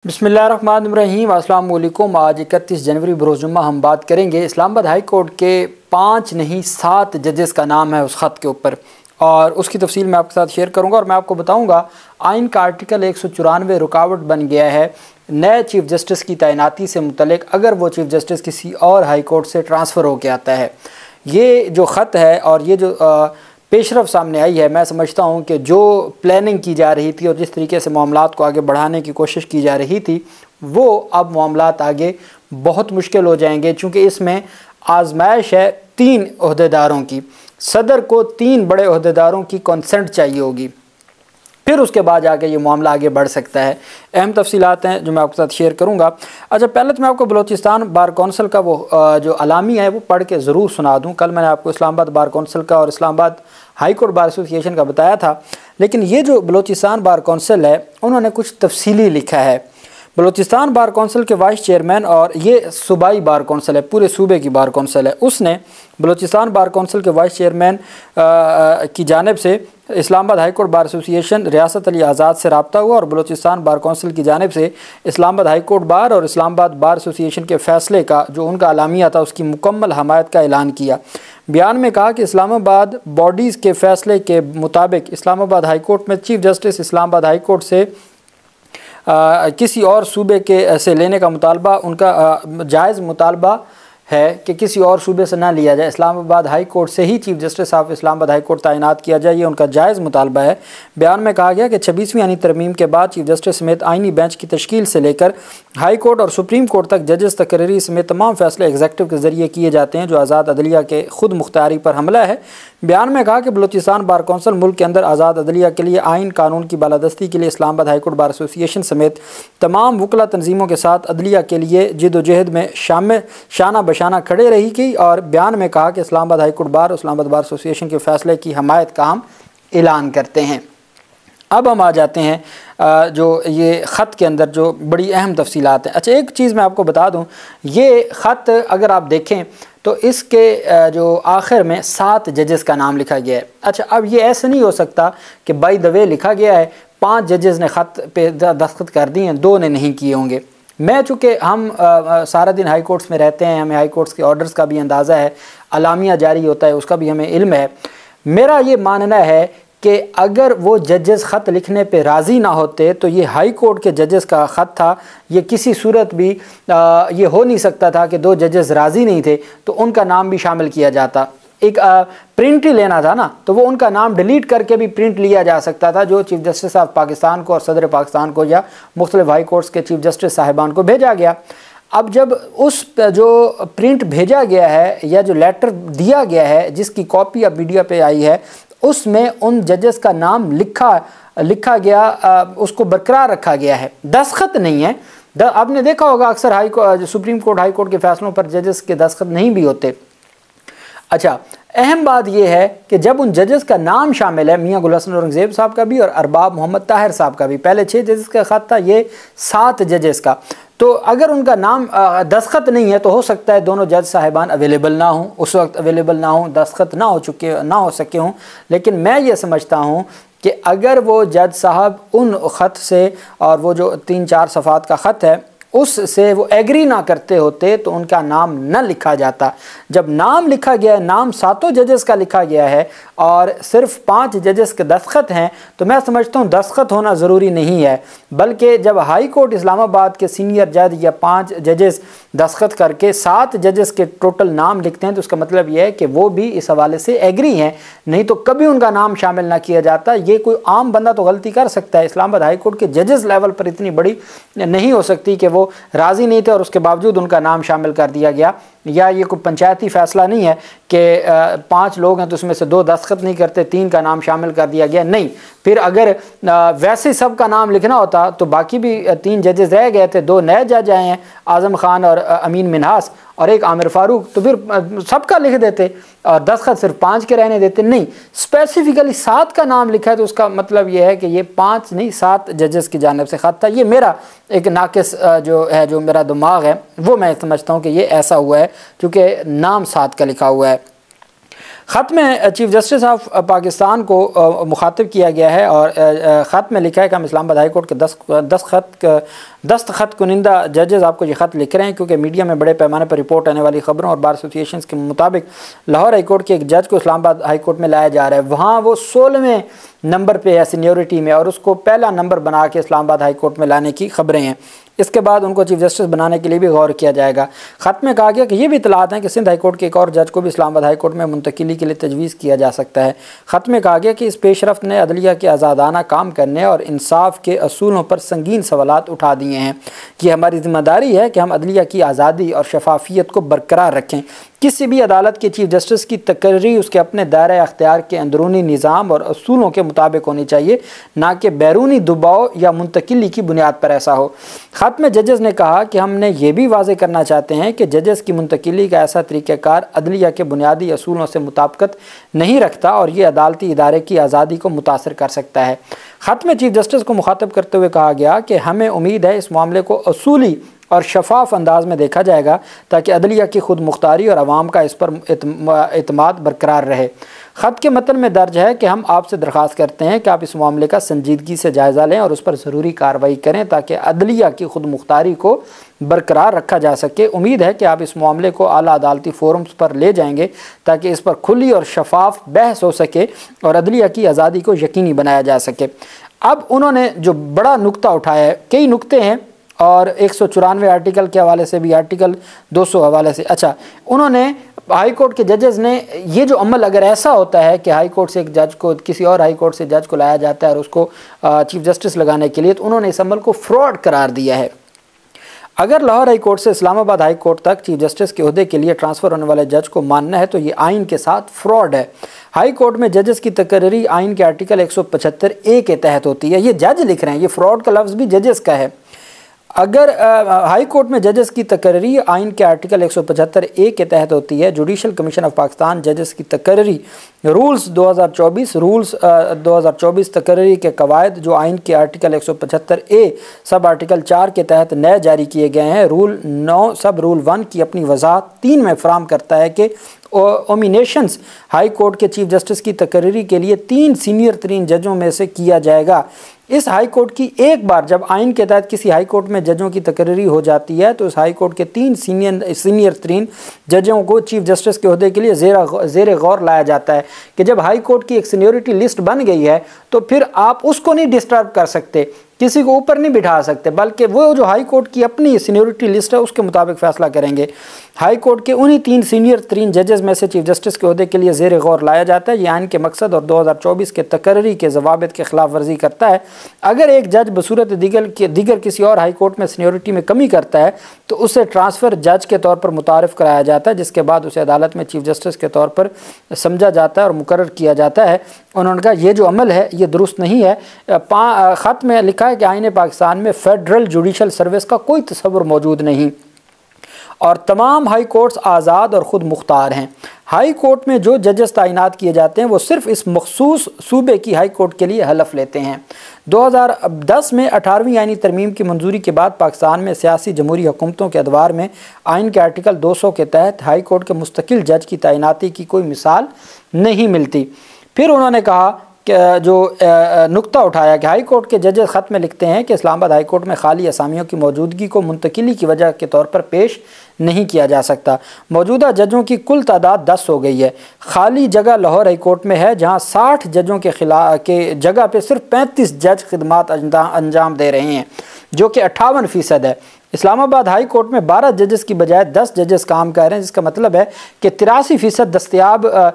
बिस्मिल्लाहिर्रहमानिर्रहीम। अस्सलाम वालेकुम। आज 31 जनवरी बरोज़-जुम्मा हम बात करेंगे इस्लामाबाद हाई कोर्ट के 5 नहीं 7 जजेस का नाम है उस ख़त के ऊपर, और उसकी तफसील मैं आपके साथ शेयर करूंगा। और मैं आपको बताऊंगा आइन का आर्टिकल 194 रुकावट बन गया है नए चीफ़ जस्टिस की तैनाती से मुतल्लिक, अगर वो चीफ़ जस्टिस किसी और हाई कोर्ट से ट्रांसफ़र होकर आता है। ये जो ख़त है और ये जो पेशरफ सामने आई है, मैं समझता हूँ कि जो प्लानिंग की जा रही थी और जिस तरीके से मामलात को आगे बढ़ाने की कोशिश की जा रही थी, वो अब मामलात आगे बहुत मुश्किल हो जाएंगे, चूँकि इसमें आजमाइश है 3 ओहदेदारों की। सदर को 3 बड़े ओहदेदारों की कंसेंट चाहिए होगी, फिर उसके बाद जाके ये मामला आगे बढ़ सकता है। अहम तफसीलात हैं जो मैं आपके साथ शेयर करूँगा। अच्छा, पहले तो मैं आपको बलूचिस्तान बार कौंसिल का वो जो अलामिया है वो पढ़ के ज़रूर सुना दूँ। कल मैंने आपको इस्लामाबाद बार कौंसिल का और Islamabad high court bar association का बताया था, लेकिन ये जो बलूचिस्तान बार कौंसिल है उन्होंने कुछ तफसीली लिखा है। बलूचिस्तान बार कौंसिल के वाइस चेयरमैन, और ये सूबाई बार कौंसिल है, पूरे सूबे की बार कौंसिल है, उसने बलूचिस्तान बार कौंसिल के वाइस चेयरमैन की जानिब से Islamabad high court bar association रियासत अली आज़ाद से रब्ता हुआ और बलूचिस्तान बार कौंसिल की जानिब से इस्लामाबाद हाई कोर्ट बार और इस्लामाबाद बार एसोसिएशन के फ़ैसले का जो उनका अलामिया था उसकी मुकम्मल हमायत का ऐलान किया। बयान में कहा कि इस्लामाबाद बॉडीज़ के फ़ैसले के मुताबिक इस्लामाबाद हाई कोर्ट में chief justice Islamabad high court से किसी और सूबे के से लेने का मुतालबा उनका जायज़ मुतालबा है कि किसी और सूबे से ना लिया जाए। इस्लामाबाद हाई कोर्ट से ही chief justice of Islamabad high court तैनात किया जाए, ये उनका जायज़ मुतालबा है। बयान में कहा गया कि 26वीं आईनी तरमीम के बाद चीफ़ जस्टिस समेत आइनी बेंच की तश्कील से लेकर हाई कोर्ट और सुप्रीम कोर्ट तक जजेस तकरीरी समेत तमाम फैसले एग्जेक्टिव के ज़रिए किए जाते हैं, जो आज़ाद अदलिया के खुद मुख्तारी पर हमला है। बयान में कहा कि बलूचिस्तान बार कौंसिल मुल्क के अंदर आज़ाद अदलिया के लिए आइन कानून की बालादस्ती के लिए Islamabad high court bar association समेत तमाम वकला तंजीमों के साथ अदलिया के लिए जिद्दोजहद में शामिल शाना बशाना खड़े रही की। और बयान में कहा कि Islamabad high court bar Islamabad bar association के फ़ैसले की हमायत का हम ऐलान करते हैं। अब हम आ जाते हैं जो ये ख़त के अंदर जो बड़ी अहम तफसीलात हैं। अच्छा, एक चीज़ मैं आपको बता दूं, ये ख़त अगर आप देखें तो इसके जो आखिर में 7 जजेस का नाम लिखा गया है। अच्छा, अब ये ऐसे नहीं हो सकता कि बाय द वे लिखा गया है 5 जजेस ने ख़त पे दस्तखत कर दिए हैं, 2 ने नहीं किए होंगे। मैं चूँकि हम सारा दिन हाई कोर्ट्स में रहते हैं, हमें हाई कोर्ट्स के ऑर्डर्स का भी अंदाज़ा है, अलामिया जारी होता है उसका भी हमें इल्म है। मेरा ये मानना है कि अगर वो जजेस ख़त लिखने पे राज़ी ना होते तो ये हाई कोर्ट के जजेस का ख़त था, ये किसी सूरत भी ये हो नहीं सकता था कि 2 जजेस राज़ी नहीं थे तो उनका नाम भी शामिल किया जाता। एक प्रिंट ही लेना था ना, तो वो उनका नाम डिलीट करके भी प्रिंट लिया जा सकता था, जो चीफ़ जस्टिस ऑफ पाकिस्तान को और सदर पाकिस्तान को या मुख्तलिफ हाई कोर्ट्स के चीफ़ जस्टिस साहिबान को भेजा गया। अब जब उस जो प्रिंट भेजा गया है या जो लेटर दिया गया है जिसकी कॉपी अब मीडिया पे आई है, उसमें उन जजेस का नाम लिखा गया, उसको बरकरार रखा गया है, दस्तखत नहीं है। आपने देखा होगा अक्सर सुप्रीम कोर्ट हाई कोर्ट के फैसलों पर जजेस के दस्तखत नहीं भी होते। अच्छा, अहम बात यह है कि जब उन जजेस का नाम शामिल है, मियाँ गुल हसन औरंगज़ेब साहब का भी और अरबाब मोहम्मद ताहिर साहब का भी, पहले 6 जजेस का ख़त था, ये 7 जजेस का, तो अगर उनका नाम दस्तखत नहीं है तो हो सकता है दोनों जज साहिबान अवेलेबल ना हों, उस वक्त अवेलेबल ना हों, दस्तखत ना हो सके हों। लेकिन मैं ये समझता हूँ कि अगर वो जज साहब उन ख़त से और वो जो 3-4 सफ़ात का ख़त है उससे वो एग्री ना करते होते तो उनका नाम न लिखा जाता। जब नाम लिखा गया है, नाम 7 जजेस का लिखा गया है और सिर्फ 5 जजेस के दस्तखत हैं, तो मैं समझता हूँ दस्तखत होना ज़रूरी नहीं है, बल्कि जब हाई कोर्ट इस्लामाबाद के सीनियर जज या 5 जजेस दस्तखत करके 7 जजेस के टोटल नाम लिखते हैं तो उसका मतलब यह है कि वो भी इस हवाले से एग्री हैं, नहीं तो कभी उनका नाम शामिल ना किया जाता। ये कोई आम बंदा तो गलती कर सकता है, इस्लामाबाद हाई कोर्ट के जजेस लेवल पर इतनी बड़ी नहीं हो सकती कि वो राज़ी नहीं थे और उसके बावजूद उनका नाम शामिल कर दिया गया। या ये कोई पंचायती फ़ैसला नहीं है कि 5 लोग हैं तो उसमें से 2 दस्तखत नहीं करते, 3 का नाम शामिल कर दिया गया, नहीं। फिर अगर वैसे सब का नाम लिखना होता तो बाकी भी 3 जजेस रह गए थे, 2 नए जज आए हैं, आज़म खान और अमीन मिन्हास और एक आमिर फ़ारूक, तो फिर सबका लिख देते और दस्तखत सिर्फ 5 के रहने देते। नहीं, स्पेसिफ़िकली 7 का नाम लिखा है तो उसका मतलब ये है कि ये 5 नहीं 7 जजेस की जानिब से ख़त था। ये मेरा एक नाक़िस जो मेरा दिमाग है वो मैं समझता हूँ कि ये ऐसा हुआ है क्योंकि नाम 7 का लिखा हुआ है। ख़त में चीफ़ जस्टिस ऑफ पाकिस्तान को मुखातिब किया गया है और ख़त में लिखा है कि हम इस्लामाबाद हाई कोर्ट के दस्तखत कुनिंदा जजेस आपको ये ख़त लिख रहे हैं क्योंकि मीडिया में बड़े पैमाने पर रिपोर्ट आने वाली खबरों और बार एसोसिएशन के मुताबिक लाहौर हाई कोर्ट के एक जज को इस्लामाबाद हाई कोर्ट में लाया जा रहा है। वहाँ वो 16वें नंबर पे है सीनियोरिटी में और उसको पहला नंबर बना के इस्लामाबाद हाई कोर्ट में लाने की खबरें हैं। इसके बाद उनको चीफ जस्टिस बनाने के लिए भी गौर किया जाएगा। ख़त में कहा गया कि ये भी इतलात हैं कि सिंध हाई कोर्ट के एक और जज को भी इस्लामाबाद हाई कोर्ट में मुंतकिली के लिए तजवीज़ किया जा सकता है। ख़त में कहा गया कि इस पेशरफ्त ने अदलिया के आज़ादाना काम करने और इंसाफ के असूलों पर संगीन सवालात उठा दिए हैं। ये हमारी ज़िम्मेदारी है कि हम अदलिया की आज़ादी और शफाफियत को बरकरार रखें। किसी भी अदालत के चीफ जस्टिस की तकर्री उसके अपने दायरे अख्तियार के अंदरूनी निज़ाम और असूलों के मुताबिक होनी चाहिए, ना कि बैरूनी दबाव या मुंतकिली की बुनियाद पर ऐसा हो। ख़त में जजेस ने कहा कि हमने ये भी वाज़े करना चाहते हैं कि जजेस की मुंतकिली का ऐसा तरीक़ाकार अदलिया के बुनियादी असूलों से मुताबिकत नहीं रखता और ये अदालती इदारे की आज़ादी को मुतासर कर सकता है। ख़त में चीफ जस्टिस को मुखातब करते हुए कहा गया कि हमें उम्मीद है इस मामले को असूली और शफाफ अंदाज में देखा जाएगा ताकि अदलिया की खुद मुख्तारी और आवाम का इस पर एतमाद बरकरार रहे। ख़त के मतन में दर्ज है कि हम आपसे दरख्वास्त करते हैं कि आप इस मामले का संजीदगी से जायज़ा लें और उस पर ज़रूरी कार्रवाई करें ताकि अदलिया की खुद मुख्तारी को बरकरार रखा जा सके। उम्मीद है कि आप इस मामले को आला अदालती फोरम्स पर ले जाएंगे ताकि इस पर खुली और शफाफ बहस हो सके और अदलिया की आज़ादी को यकीनी बनाया जा सके। अब उन्होंने जो बड़ा नुक्ता उठाया है, कई नुक्ते हैं और 194 आर्टिकल के हवाले से भी, आर्टिकल 200 हवाले से। अच्छा, उन्होंने हाई कोर्ट के जजेस ने ये जो अमल अगर ऐसा होता है कि हाई कोर्ट से एक जज को किसी और हाई कोर्ट से जज को लाया जाता है और उसको चीफ जस्टिस लगाने के लिए, तो उन्होंने इस अमल को फ्रॉड करार दिया है। अगर लाहौर हाई कोर्ट से इस्लामाबाद हाई कोर्ट तक चीफ जस्टिस के ओहदे के लिए ट्रांसफ़र होने वाले जज को मानना है तो ये आइन के साथ फ्रॉड है। हाई कोर्ट में जजेस की तकर्री आइन के आर्टिकल 175A के तहत होती है। ये जज लिख रहे हैं, ये फ्रॉड का लफ्ज़ भी जजेस का है। अगर हाई कोर्ट में जजेस की तकर्री आइन के आर्टिकल 175A के तहत होती है, जुडिशल कमीशन ऑफ पाकिस्तान जजेस की तकर्री रूल्स 2024 तकर्री के कवायद जो आइन के आर्टिकल 175A सब आर्टिकल 4 के तहत नए जारी किए गए हैं। रूल 9 सब रूल 1 की अपनी वजाहत 3 में फराम करता है कि ओमिनेशंस हाई कोर्ट के चीफ जस्टिस की तकर्री के लिए 3 सीनियर तरीन जजों में से किया जाएगा। इस हाई कोर्ट की एक बार जब आइन के तहत किसी हाई कोर्ट में जजों की तकर्री हो जाती है तो इस हाई कोर्ट के 3 सीनियर तरीन जजों को चीफ जस्टिस के ओहदे के लिए ज़ेर गौर लाया जाता है कि जब हाई कोर्ट की एक सीनियोरिटी लिस्ट बन गई है तो फिर आप उसको नहीं डिस्टर्ब कर सकते, किसी को ऊपर नहीं बिठा सकते, बल्कि वो जो हाई कोर्ट की अपनी सीनियोरिटी लिस्ट है उसके मुताबिक फ़ैसला करेंगे। हाई कोर्ट के उन्हीं 3 सीनियर तरीन जजेस में से चीफ जस्टिस के ओहदे के लिए ज़ेर गौर लाया जाता है। ये आइन के मकसद और 2024 के तकर्री के ज़वाबित के खिलाफ वर्जी करता है। अगर एक जज बसूरत दीगर किसी और हाई कोर्ट में सीनियोरिटी में कमी करता है तो उसे ट्रांसफ़र जज के तौर पर मुतारफ़ कराया जाता है, जिसके बाद उसे अदालत में चीफ जस्टिस के तौर पर समझा जाता है और मुकर्रर किया जाता है। उन्होंने कहा ये जो अमल है ये दुरुस्त नहीं है। ख़त में लिखा है कि आइन पाकिस्तान में फेडरल जुडिशल सर्विस का कोई तस्वुर मौजूद नहीं और तमाम हाई कोर्ट्स आज़ाद और ख़ुद मुख्तार हैं। हाई कोर्ट में जो जजेस तैनात किए जाते हैं वो सिर्फ इस मखसूस सूबे की हाई कोर्ट के लिए हलफ लेते हैं। 2010 में 18वीं आइनी तरमीम की मंजूरी के बाद पाकिस्तान में सियासी जमहूरी हुकूमतों के अदवार में आइन के आर्टिकल 200 के तहत हाई कोर्ट के मुस्तकिल जज की तैनाती की कोई मिसाल नहीं मिलती। फिर उन्होंने कहा कि जो नुक्ता उठाया कि हाई कोर्ट के जजेस ख़त में लिखते हैं कि इस्लामाबाद हाई कोर्ट में खाली असामियों की मौजूदगी को मुंतकिली की वजह के तौर पर पेश नहीं किया जा सकता। मौजूदा जजों की कुल तादाद 10 हो गई है। खाली जगह लाहौर हाई कोर्ट में है जहां 60 जजों के जगह पे सिर्फ 35 जज खिदमात अंजाम दे रहे हैं, जो कि 58% है। इस्लामाबाद हाई कोर्ट में 12 जजेस की बजाय 10 जजेस काम कर रहे हैं, जिसका मतलब है कि 83% दस्तयाब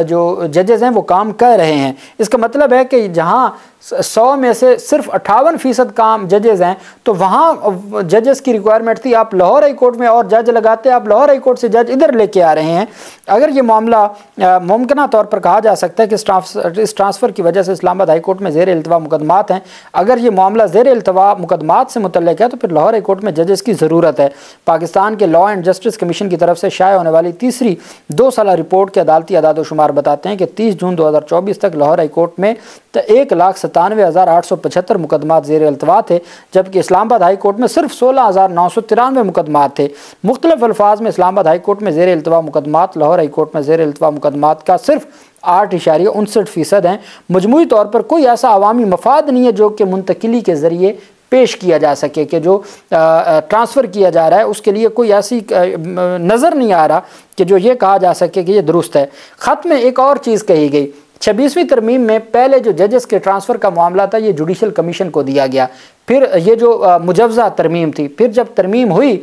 जो जजेस हैं वो काम कर रहे हैं। इसका मतलब है कि जहां 100 में से सिर्फ 58% काम जजेस हैं तो वहाँ जजेस की रिक्वायरमेंट थी। आप लाहौर हाई कोर्ट में और जज लगाते, आप लाहौर हाई कोर्ट से जज इधर लेके आ रहे हैं। अगर ये मामला मुमकिन तौर पर कहा जा सकता है कि इस ट्रांसफ़र की वजह से इस्लामाबाद हाई कोर्ट में ज़ेर इल्तवा मुकदमात हैं। अगर ये मामला ज़ेर इल्तवा मुकदमात से मुतल्लिक़ है तो फिर लाहौर हाई कोर्ट में जजेस की ज़रूरत है। पाकिस्तान के लॉ एंड जस्टिस कमीशन की तरफ से शाया होने वाली तीसरी 2 साला रिपोर्ट के अदालती अदाद-ओ-शुमार बताते हैं कि 30 जून 2024 तक लाहौर हाई कोर्ट में 1,97,875 मुकदमात ज़ेर इल्तवा थे, जबकि इस्लामाबाद हाई कोर्ट में सिर्फ 16,993 मुकदमात थे। मुख्तलिफ अल्फाज में इस्लामाबाद हाई कोर्ट में ज़ेर इल्तवा मुकदमात लाहौर हाई कोर्ट में ज़ेर इल्तवा मुकदमात का सिर्फ 8.59% हैं। मजमूई तौर पर कोई ऐसा अवामी मफाद नहीं है जो कि मुंतकिली के ज़रिए पेश किया जा सके कि जो ट्रांसफ़र किया जा रहा है उसके लिए कोई ऐसी नज़र नहीं आ रहा कि जो ये कहा जा सके कि ये दुरुस्त है। ख़त में एक और चीज़ कही गई, 26वीं तरमीम में पहले जो जजेस के ट्रांसफ़र का मामला था ये जुडिशल कमीशन को दिया गया, फिर ये जो मुजव्ज़ा तरमीम थी, फिर जब तरमीम हुई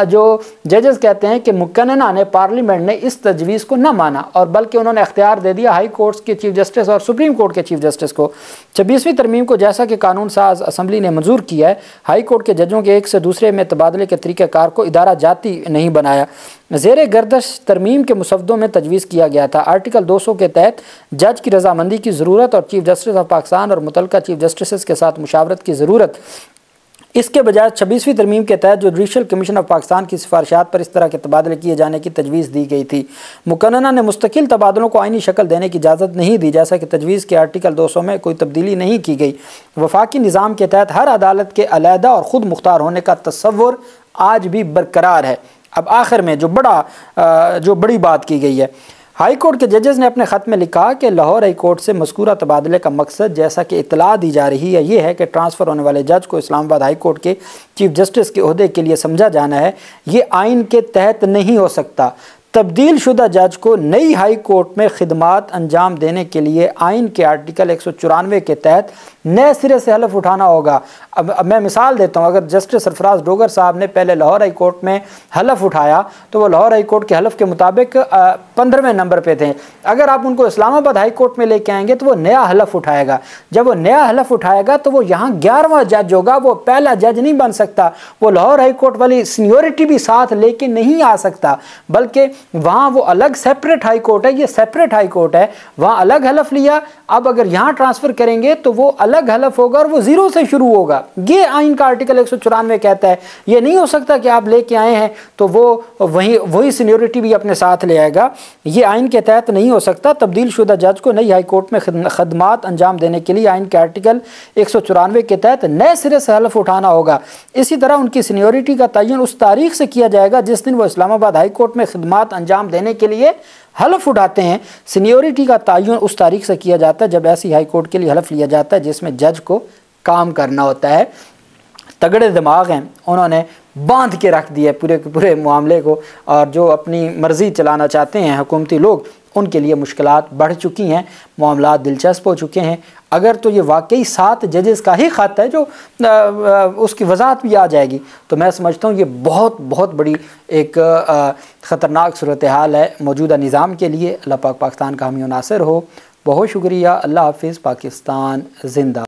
जो जजेस कहते हैं कि मुकन्नना ने पार्लियामेंट ने इस तजवीज़ को न माना और बल्कि उन्होंने अख्तियार दे दिया हाई कोर्ट्स के चीफ जस्टिस और सुप्रीम कोर्ट के चीफ जस्टिस को। 26वीं तरमीम को जैसा कि कानून साज असम्बली ने मंजूर किया है, हाई कोर्ट के जजों के एक से दूसरे में तबादले के तरीक़ाकार को इदारा जाती नहीं बनाया। ज़ेर गर्दश तरमीम के मुसवदों में तजवीज़ किया गया था। आर्टिकल 200 के तहत जज की रजामंदी की ज़रूरत और चीफ जस्टिस ऑफ पाकिस्तान और मुतल्लिका चीफ जस्टिस के साथ मुशावरत की ज़रूरत, इसके बजाय 26वीं तरमीम के तहत जो जुडिशल कमीशन ऑफ पाकिस्तान की सिफारिशात पर इस तरह के तबादले किए जाने की तजवीज़ दी गई थी। मुकन्नना ने मुस्तकिल तबादलों को आइनी शक्ल देने की इजाज़त नहीं दी, जैसा कि तजवीज़ के आर्टिकल 200 में कोई तब्दीली नहीं की गई। वफाकी निज़ाम के तहत हर अदालत के अलहदा और ख़ुद मुख्तार होने का तसव्वुर आज भी बरकरार है। अब आखिर में जो बड़ी बात की गई है, हाई कोर्ट के जजेस ने अपने ख़त में लिखा कि लाहौर हाई कोर्ट से मज़कूरा तबादले का मकसद, जैसा कि इतला दी जा रही है, ये है कि ट्रांसफ़र होने वाले जज को इस्लामाबाद हाई कोर्ट के चीफ जस्टिस के ओहदे के लिए समझा जाना है। ये आइन के तहत नहीं हो सकता। तब्दील शुदा जज को नई हाई कोर्ट में खिदमात अंजाम देने के लिए आइन के आर्टिकल 194 के तहत नए सिरे से हलफ उठाना होगा। अब मैं मिसाल देता हूँ, अगर जस्टिस सरफराज डोगर साहब ने पहले लाहौर हाई कोर्ट में हलफ उठाया तो वो लाहौर हाई कोर्ट के हलफ के मुताबिक 15वें नंबर पे थे। अगर आप उनको इस्लामाबाद हाई कोर्ट में लेके आएंगे तो वो नया हलफ उठाएगा। जब वो नया हलफ उठाएगा तो वो यहाँ 11वां जज होगा, वो पहला जज नहीं बन सकता। वो लाहौर हाई कोर्ट वाली सीनियोरिटी भी साथ लेके नहीं आ सकता, बल्कि वहाँ वो अलग सेपरेट हाई कोर्ट है, ये सेपरेट हाई कोर्ट है, वहाँ अलग हलफ लिया। अब अगर यहाँ ट्रांसफ़र करेंगे तो वो अलग हलफ होगा और वो ज़ीरो से शुरू होगा। ये आइन का आर्टिकल 194 कहता है। ये नहीं हो सकता कि आप लेके आए हैं तो वो वही सीनियोरिटी भी अपने साथ ले आएगा। ये आइन के तहत नहीं हो सकता। तब्दील शुदा जज को नई हाई कोर्ट में खदमात अंजाम देने के लिए आइन के आर्टिकल 194 के तहत नए सिरे से हलफ उठाना होगा। इसी तरह उनकी सीनियोरिटी का तयन उस तारीख से किया जाएगा जिस दिन वो इस्लामाबाद हाई कोर्ट में खदमात अंजाम देने के लिए हलफ उठाते हैं। सीनियोरिटी का तयन उस तारीख से किया जाता है जब ऐसी हाई कोर्ट के लिए हलफ लिया जाता है जिसमें जज को काम करना होता है। तगड़े दिमाग हैं, उन्होंने बांध के रख दिया पूरे के पूरे मामले को, और जो अपनी मर्ज़ी चलाना चाहते हैं हुकूमती लोग, उनके लिए मुश्किलात बढ़ चुकी हैं, मामलात दिलचस्प हो चुके हैं। अगर तो ये वाकई 7 जजेस का ही ख़त है जो उसकी वजाहत भी आ जाएगी, तो मैं समझता हूँ ये बहुत बड़ी एक ख़तरनाक सूरत हाल है मौजूदा निज़ाम के लिए। अल्लाह पाक पाकिस्तान का हामी नासिर हो। बहुत शुक्रिया। अल्लाह हाफ़िज़। पाकिस्तान ज़िंदा।